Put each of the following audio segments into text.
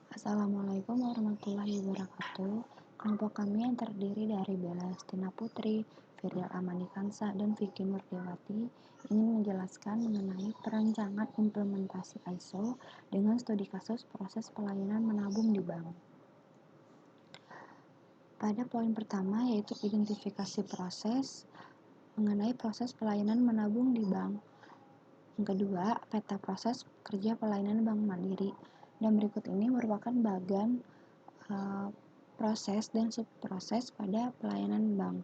Assalamualaikum warahmatullahi wabarakatuh. Kelompok kami yang terdiri dari Bella Estina Putri, Firil Amani Kansa, dan Vicky Nurdiawati ingin menjelaskan mengenai perancangan implementasi ISO dengan studi kasus proses pelayanan menabung di bank. Pada poin pertama yaitu identifikasi proses mengenai proses pelayanan menabung di bank. Yang kedua, peta proses kerja pelayanan bank mandiri. Dan berikut ini merupakan bagian proses dan subproses pada pelayanan bank.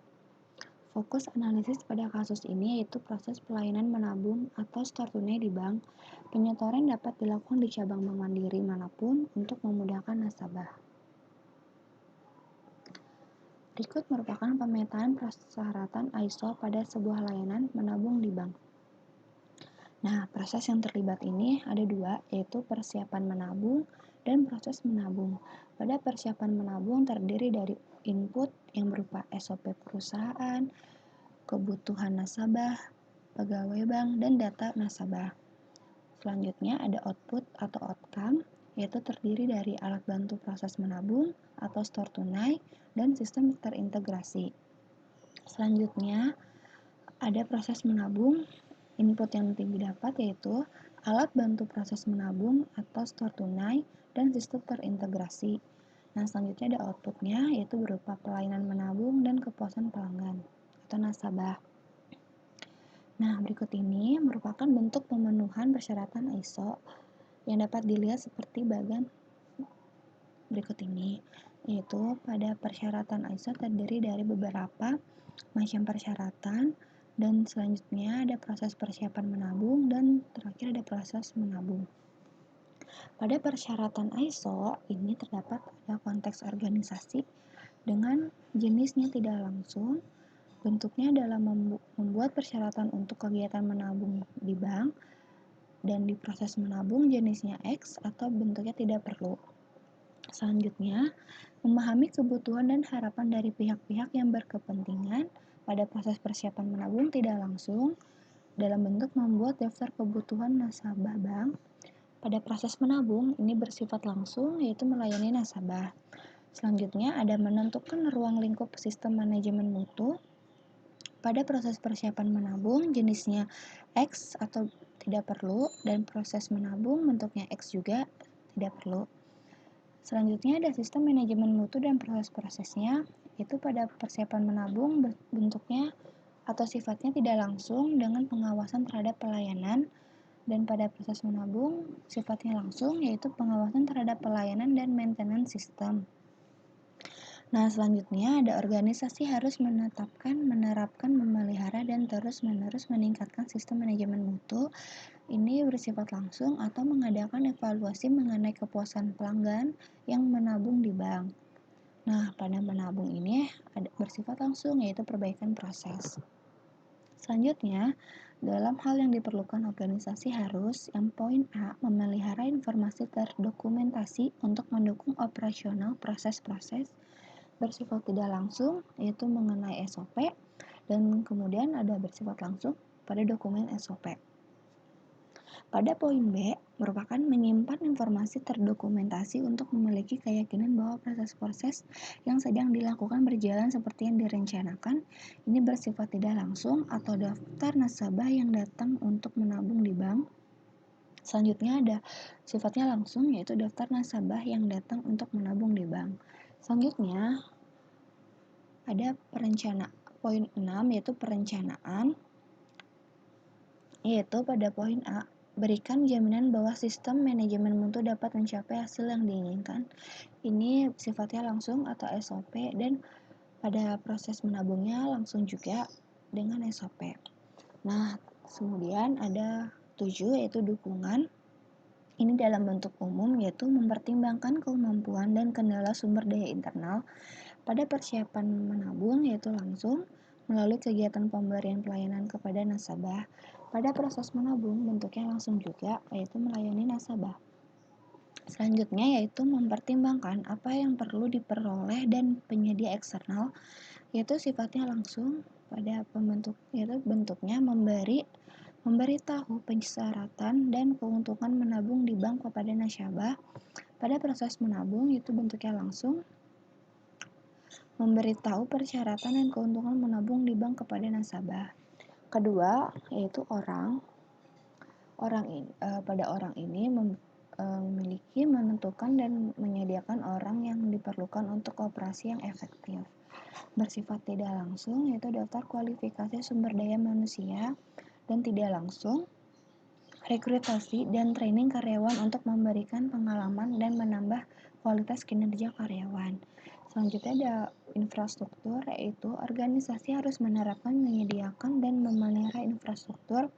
Fokus analisis pada kasus ini yaitu proses pelayanan menabung atau store tunai di bank. Penyetoran dapat dilakukan di cabang bank mandiri manapun untuk memudahkan nasabah. Berikut merupakan pemetaan persyaratan ISO pada sebuah layanan menabung di bank. Nah, proses yang terlibat ini ada dua, yaitu persiapan menabung dan proses menabung. Pada persiapan menabung terdiri dari input yang berupa SOP perusahaan, kebutuhan nasabah, pegawai bank, dan data nasabah. Selanjutnya ada output atau outcome, yaitu terdiri dari alat bantu proses menabung atau store tunai dan sistem terintegrasi. Selanjutnya ada proses menabung. Input yang didapat yaitu alat bantu proses menabung atau store tunai dan sistem terintegrasi. Nah, selanjutnya ada outputnya yaitu berupa pelayanan menabung dan kepuasan pelanggan atau nasabah. Nah, berikut ini merupakan bentuk pemenuhan persyaratan ISO yang dapat dilihat seperti bagian berikut ini, yaitu pada persyaratan ISO terdiri dari beberapa macam persyaratan, dan selanjutnya ada proses persiapan menabung, dan terakhir ada proses menabung. Pada persyaratan ISO ini terdapat ada konteks organisasi dengan jenisnya tidak langsung, bentuknya adalah membuat persyaratan untuk kegiatan menabung di bank, dan di proses menabung jenisnya X atau bentuknya tidak perlu. Selanjutnya, memahami kebutuhan dan harapan dari pihak-pihak yang berkepentingan pada proses persiapan menabung tidak langsung dalam bentuk membuat daftar kebutuhan nasabah bank. Pada proses menabung, ini bersifat langsung yaitu melayani nasabah. Selanjutnya ada menentukan ruang lingkup sistem manajemen mutu. Pada proses persiapan menabung, jenisnya X atau tidak perlu, dan proses menabung bentuknya X juga tidak perlu. Selanjutnya ada sistem manajemen mutu dan proses-prosesnya, yaitu pada persiapan menabung bentuknya atau sifatnya tidak langsung dengan pengawasan terhadap pelayanan, dan pada proses menabung sifatnya langsung yaitu pengawasan terhadap pelayanan dan maintenance sistem. Nah, selanjutnya ada organisasi harus menetapkan, menerapkan, memelihara, dan terus-menerus meningkatkan sistem manajemen mutu. Ini bersifat langsung atau mengadakan evaluasi mengenai kepuasan pelanggan yang menabung di bank. Nah, pada menabung ini bersifat langsung yaitu perbaikan proses. Selanjutnya, dalam hal yang diperlukan organisasi harus yang poin A, memelihara informasi terdokumentasi untuk mendukung operasional proses-proses bersifat tidak langsung yaitu mengenai SOP, dan kemudian ada bersifat langsung pada dokumen SOP. Pada poin B, merupakan menyimpan informasi terdokumentasi untuk memiliki keyakinan bahwa proses-proses yang sedang dilakukan berjalan seperti yang direncanakan. Ini bersifat tidak langsung atau daftar nasabah yang datang untuk menabung di bank. Selanjutnya ada sifatnya langsung yaitu daftar nasabah yang datang untuk menabung di bank. Selanjutnya ada poin 6 yaitu perencanaan, yaitu pada poin A, berikan jaminan bahwa sistem manajemen mutu dapat mencapai hasil yang diinginkan. Ini sifatnya langsung atau SOP, dan pada proses menabungnya langsung juga dengan SOP. Nah, kemudian ada 7 yaitu dukungan. Ini dalam bentuk umum yaitu mempertimbangkan kemampuan dan kendala sumber daya internal pada persiapan menabung yaitu langsung melalui kegiatan pemberian pelayanan kepada nasabah. Pada proses menabung bentuknya langsung juga yaitu melayani nasabah. Selanjutnya yaitu mempertimbangkan apa yang perlu diperoleh dan penyedia eksternal, yaitu sifatnya langsung pada pembentuk yaitu bentuknya memberitahu persyaratan dan keuntungan menabung di bank kepada nasabah. Pada proses menabung itu bentuknya langsung, memberitahu persyaratan dan keuntungan menabung di bank kepada nasabah. Kedua, yaitu pada orang ini memiliki, menentukan, dan menyediakan orang yang diperlukan untuk operasi yang efektif. Bersifat tidak langsung, yaitu daftar kualifikasi sumber daya manusia, dan tidak langsung, rekrutasi dan training karyawan untuk memberikan pengalaman dan menambah kualitas kinerja karyawan. Selanjutnya ada infrastruktur, yaitu organisasi harus menerapkan, menyediakan, dan memelihara infrastruktur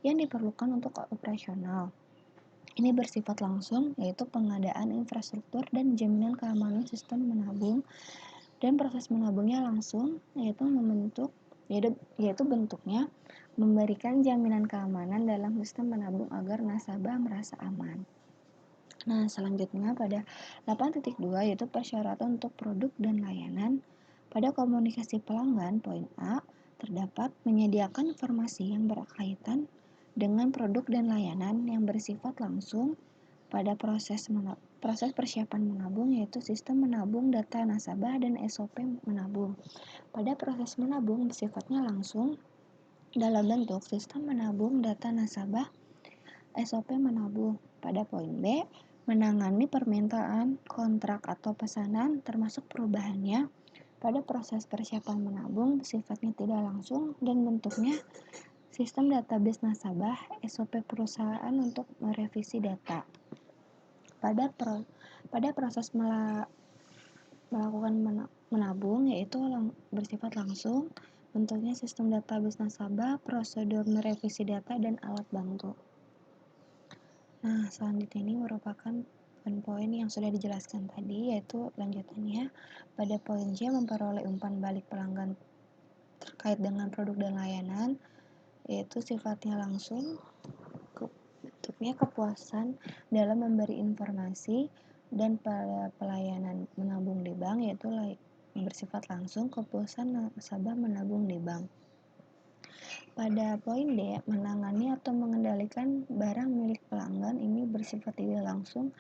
yang diperlukan untuk operasional. Ini bersifat langsung, yaitu pengadaan infrastruktur dan jaminan keamanan sistem menabung, dan proses menabungnya langsung, yaitu bentuknya memberikan jaminan keamanan dalam sistem menabung agar nasabah merasa aman. Nah, selanjutnya pada 8.2 yaitu persyaratan untuk produk dan layanan. Pada komunikasi pelanggan, poin A, terdapat menyediakan informasi yang berkaitan dengan produk dan layanan yang bersifat langsung pada proses persiapan menabung, yaitu sistem menabung data nasabah dan SOP menabung. Pada proses menabung bersifatnya langsung dalam bentuk sistem menabung data nasabah SOP menabung. Pada poin B, menangani permintaan, kontrak, atau pesanan termasuk perubahannya. Pada proses persiapan menabung sifatnya tidak langsung dan bentuknya sistem database nasabah SOP perusahaan untuk merevisi data. Pada proses melakukan menabung, yaitu bersifat langsung, bentuknya sistem database nasabah, prosedur merevisi data, dan alat bantu. Nah, selanjutnya ini merupakan poin-poin yang sudah dijelaskan tadi, yaitu lanjutannya pada poin C, memperoleh umpan balik pelanggan terkait dengan produk dan layanan, yaitu sifatnya langsung, bentuknya kepuasan dalam memberi informasi, dan pada pelayanan menabung di bank, yaitu bersifat langsung, kepuasan nasabah menabung di bank. Pada poin D, menangani atau mengendalikan barang milik pelanggan ini bersifat tidak langsung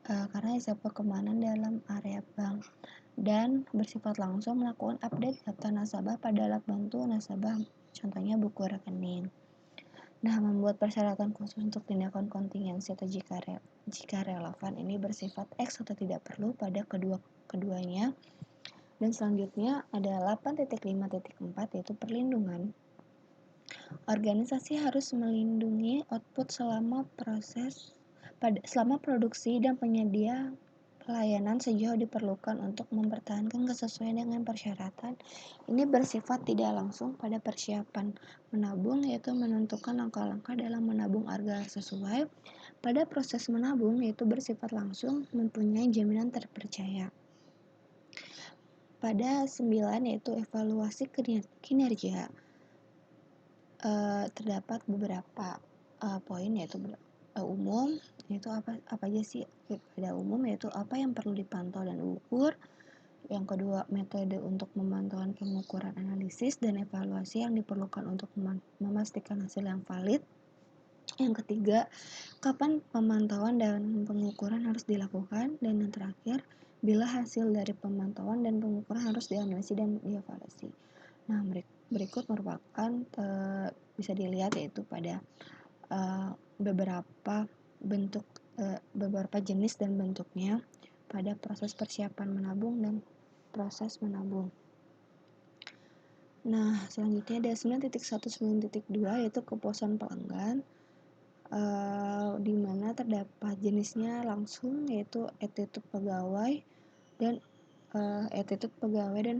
karena ada keamanan dalam area bank, dan bersifat langsung melakukan update data nasabah pada alat bantu nasabah, contohnya buku rekening. Nah, membuat persyaratan khusus untuk tindakan kontingensi atau jika relevan ini bersifat X atau tidak perlu pada keduanya. Dan selanjutnya ada 8.5.4 yaitu perlindungan. Organisasi harus melindungi output selama produksi dan penyedia pelayanan sejauh diperlukan untuk mempertahankan kesesuaian dengan persyaratan. Ini bersifat tidak langsung pada persiapan menabung, yaitu menentukan langkah-langkah dalam menabung agar sesuai. Pada proses menabung, yaitu bersifat langsung, mempunyai jaminan terpercaya. Pada 9, yaitu evaluasi kinerja, terdapat beberapa poin, yaitu umum, yaitu apa aja sih pada umum, yaitu apa yang perlu dipantau dan diukur. Yang kedua, metode untuk pemantauan, pengukuran, analisis, dan evaluasi yang diperlukan untuk memastikan hasil yang valid. Yang ketiga, kapan pemantauan dan pengukuran harus dilakukan. Dan yang terakhir, bila hasil dari pemantauan dan pengukuran harus dianalisis dan dievaluasi. Nah, berikut merupakan bisa dilihat yaitu pada beberapa jenis dan bentuknya pada proses persiapan menabung dan proses menabung. Nah, selanjutnya ada 9.1, 9.2 yaitu kepuasan pelanggan, di mana terdapat jenisnya langsung, yaitu attitude pegawai dan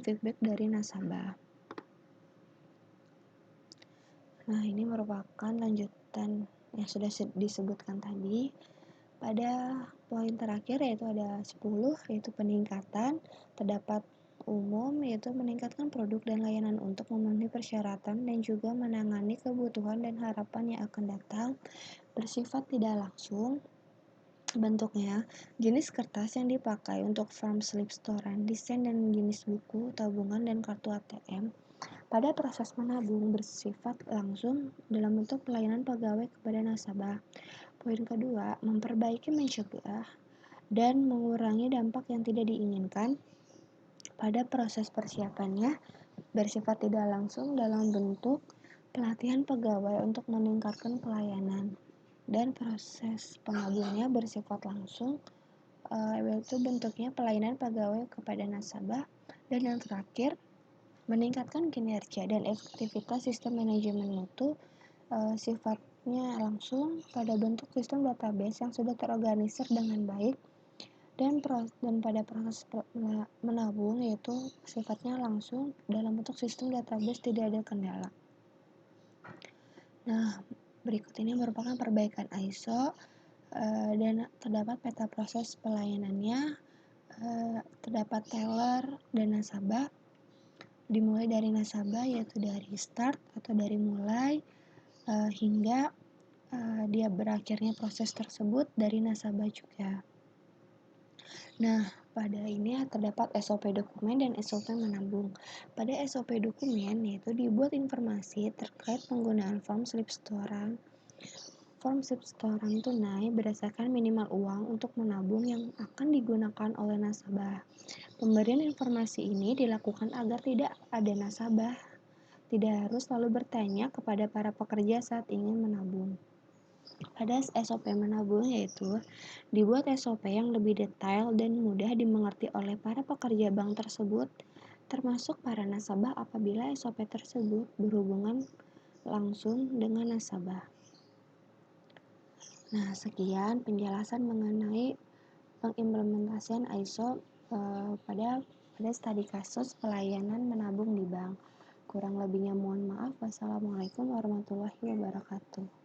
feedback dari nasabah. Nah, ini merupakan lanjutan yang sudah disebutkan tadi. Pada poin terakhir yaitu ada 10, yaitu peningkatan. Terdapat umum, yaitu meningkatkan produk dan layanan untuk memenuhi persyaratan dan juga menangani kebutuhan dan harapan yang akan datang. Bersifat tidak langsung, bentuknya jenis kertas yang dipakai untuk form slip setoran, desain dan jenis buku, tabungan, dan kartu ATM. Pada proses menabung bersifat langsung dalam bentuk pelayanan pegawai kepada nasabah. Poin kedua, memperbaiki, mencegah dan mengurangi dampak yang tidak diinginkan pada proses persiapannya bersifat tidak langsung dalam bentuk pelatihan pegawai untuk meningkatkan pelayanan, dan proses pengaduannya bersifat langsung, yaitu bentuknya pelayanan pegawai kepada nasabah, dan yang terakhir meningkatkan kinerja dan efektivitas sistem manajemen mutu, sifatnya langsung pada bentuk sistem database yang sudah terorganisir dengan baik, dan pada proses menabung yaitu sifatnya langsung dalam bentuk sistem database tidak ada kendala. Nah, berikut ini merupakan perbaikan ISO, dan terdapat peta proses pelayanannya, terdapat teller dan nasabah, dimulai dari nasabah yaitu dari start atau dari mulai, hingga dia berakhirnya proses tersebut dari nasabah juga. Nah, pada ini terdapat SOP dokumen dan SOP menabung. Pada SOP dokumen yaitu dibuat informasi terkait penggunaan form slip setoran tunai berdasarkan minimal uang untuk menabung yang akan digunakan oleh nasabah. Pemberian informasi ini dilakukan agar tidak ada nasabah tidak harus selalu bertanya kepada para pekerja saat ingin menabung. Pada SOP menabung yaitu dibuat SOP yang lebih detail dan mudah dimengerti oleh para pekerja bank tersebut, termasuk para nasabah apabila SOP tersebut berhubungan langsung dengan nasabah. Nah, sekian penjelasan mengenai pengimplementasian ISO pada studi kasus pelayanan menabung di bank. Kurang lebihnya mohon maaf. Wassalamualaikum warahmatullahi wabarakatuh.